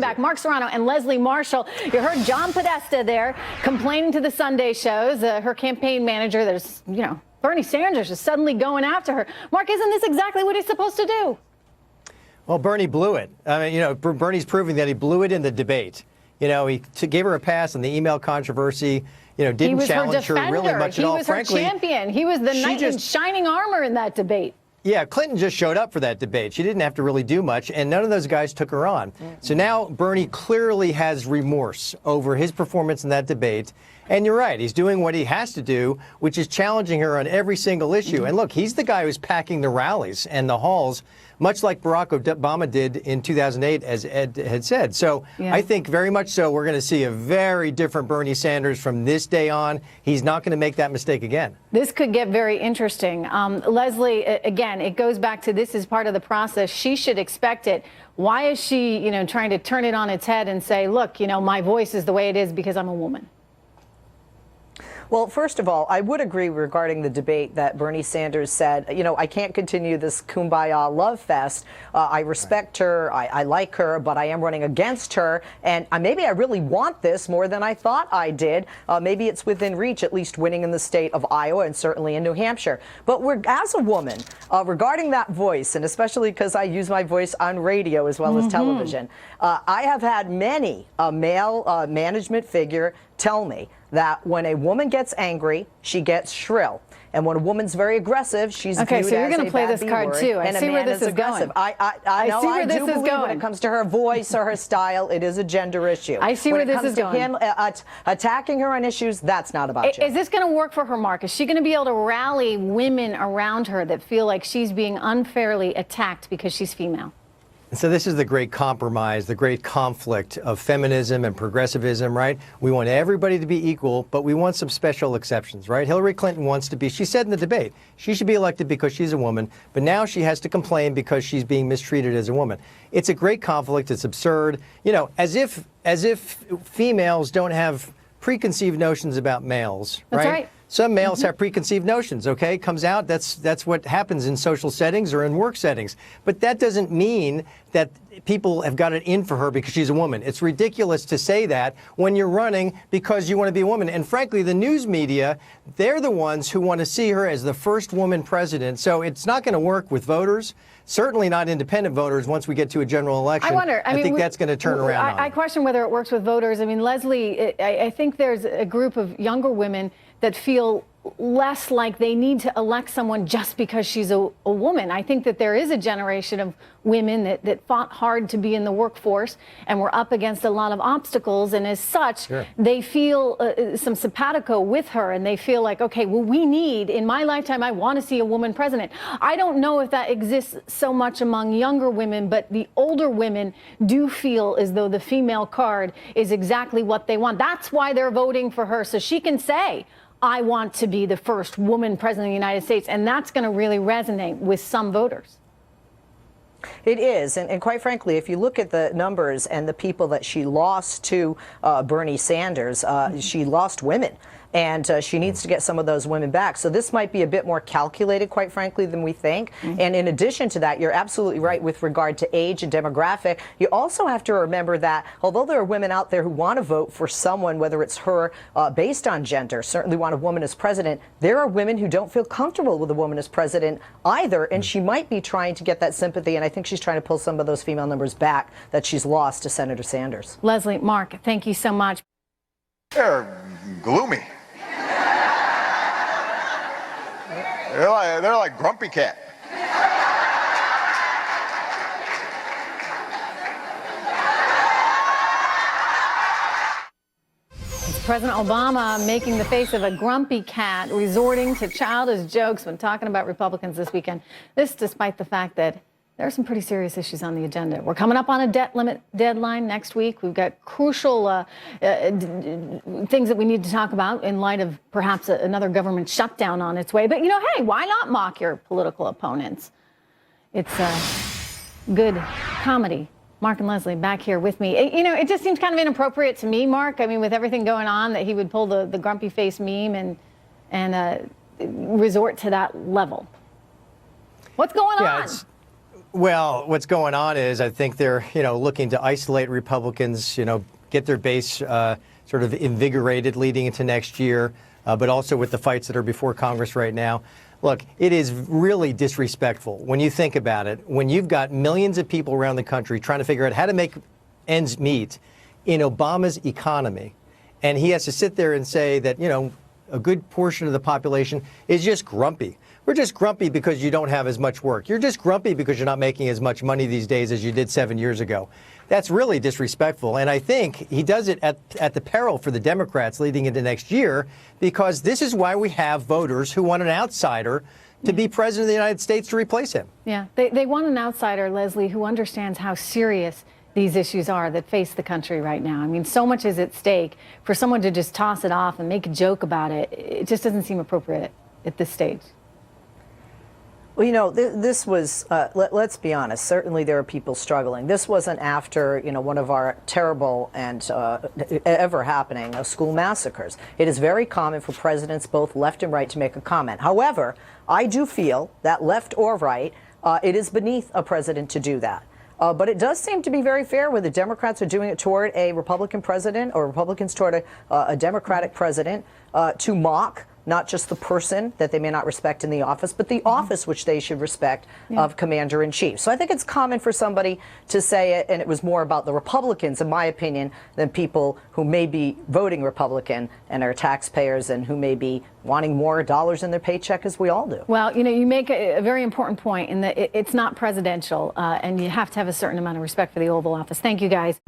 back. Mark Serrano and Leslie Marshall. You heard John Podesta there complaining to the Sunday shows, her campaign manager. There's, Bernie Sanders is suddenly going after her. Mark, isn't this exactly what he's supposed to do? Well, Bernie blew it. I mean, Bernie's proving that he blew it in the debate. He gave her a pass on the email controversy. Didn't challenge her really much at all. He was her champion. He was the knight in shining armor in that debate. Yeah, Clinton just showed up for that debate. She didn't have to really do much, and none of those guys took her on. So now Bernie clearly has remorse over his performance in that debate. And you're right, he's doing what he has to do, which is challenging her on every single issue. And look, he's the guy who's packing the rallies and the halls, much like Barack Obama did in 2008, as Ed had said. So I think very much so we're going to see a very different Bernie Sanders from this day on. He's not going to make that mistake again. This could get very interesting. Leslie, again, it goes back to this is part of the process. She should expect it. Why is she, trying to turn it on its head and say, look, my voice is the way it is because I'm a woman? Well, first of all, I would agree regarding the debate that Bernie Sanders said, I can't continue this kumbaya love fest. I respect her. I like her, but I am running against her. And maybe I really want this more than I thought I did. Maybe it's within reach, at least winning in the state of Iowa and certainly in New Hampshire. But as a woman, regarding that voice, and especially because I use my voice on radio as well as television, I have had many a male management figure tell me that when a woman gets angry, she gets shrill. And when a woman's very aggressive, she's okay, viewed so you're as going to play this card too. I see where this is going. I know I do believe when it comes to her voice or her style, it is a gender issue. I see where this is going. When it comes to him attacking her on issues, that's not about gender. Is this going to work for her, Mark? Is she going to be able to rally women around her that feel like she's being unfairly attacked because she's female? So this is the great compromise, the great conflict of feminism and progressivism, right? We want everybody to be equal, but we want some special exceptions, right? Hillary Clinton wants to be, she said in the debate, she should be elected because she's a woman, but now she has to complain because she's being mistreated as a woman. It's a great conflict. It's absurd. As if females don't have preconceived notions about males, right? That's right. Some males have preconceived notions, okay? Comes out, that's what happens in social settings or in work settings. But that doesn't mean that people have got it in for her because she's a woman. It's ridiculous to say that when you're running because you want to be a woman. And frankly, the news media, they're the ones who want to see her as the first woman president. So it's not going to work with voters. Certainly not independent voters once we get to a general election. I think that's going to turn around. I question whether it works with voters. I mean, Leslie, I think there's a group of younger women that feel less like they need to elect someone just because she's a woman. I think that there is a generation of women that fought hard to be in the workforce and were up against a lot of obstacles. And as such, they feel some simpatico with her. And they feel like, okay, well, in my lifetime, I want to see a woman president. I don't know if that exists so much among younger women, but the older women do feel as though the female card is exactly what they want. That's why they're voting for her. So she can say, I want to be the first woman president of the United States. And that's going to really resonate with some voters. It is. And quite frankly, if you look at the numbers and the people that she lost to Bernie Sanders, she lost women. And she needs to get some of those women back. So this might be a bit more calculated, quite frankly, than we think. And in addition to that, you're absolutely right with regard to age and demographic. You also have to remember that although there are women out there who want to vote for someone, whether it's her based on gender, certainly want a woman as president, there are women who don't feel comfortable with a woman as president either. And she might be trying to get that sympathy. And I think she's trying to pull some of those female numbers back that she's lost to Senator Sanders. Leslie, Mark, thank you so much. They're gloomy. They're like Grumpy Cat. It's President Obama making the face of a grumpy cat, resorting to childish jokes when talking about Republicans this weekend. This despite the fact that there are some pretty serious issues on the agenda. We're coming up on a debt limit deadline next week. We've got crucial things that we need to talk about in light of perhaps another government shutdown on its way. But, hey, why not mock your political opponents? It's good comedy. Mark and Leslie back here with me. It just seems kind of inappropriate to me, Mark. I mean, with everything going on, that he would pull the grumpy face meme and resort to that level. What's going on? Well, what's going on is I think they're, looking to isolate Republicans, get their base sort of invigorated leading into next year, but also with the fights that are before Congress right now. Look, it is really disrespectful when you think about it, when you've got millions of people around the country trying to figure out how to make ends meet in Obama's economy. And he has to sit there and say that, a good portion of the population is just grumpy. We're just grumpy because you don't have as much work. You're just grumpy because you're not making as much money these days as you did 7 years ago. That's really disrespectful. And I think he does it at the peril for the Democrats leading into next year, because this is why we have voters who want an outsider to be president of the United States to replace him. Yeah, they want an outsider, Leslie, who understands how serious these issues are that face the country right now. I mean, so much is at stake. For someone to just toss it off and make a joke about it, it just doesn't seem appropriate at this stage. Well, this was, let's be honest, certainly there are people struggling. This wasn't after, one of our terrible and ever happening school massacres. It is very common for presidents, both left and right, to make a comment. However, I do feel that left or right, it is beneath a president to do that. But it does seem to be very fair when the Democrats are doing it toward a Republican president, or Republicans toward a Democratic president, to mock not just the person that they may not respect in the office, but the office which they should respect of commander-in-chief. So I think it's common for somebody to say it, and it was more about the Republicans, in my opinion, than people who may be voting Republican and are taxpayers and who may be wanting more dollars in their paycheck, as we all do. Well, you make a very important point in that it's not presidential, and you have to have a certain amount of respect for the Oval Office. Thank you, guys.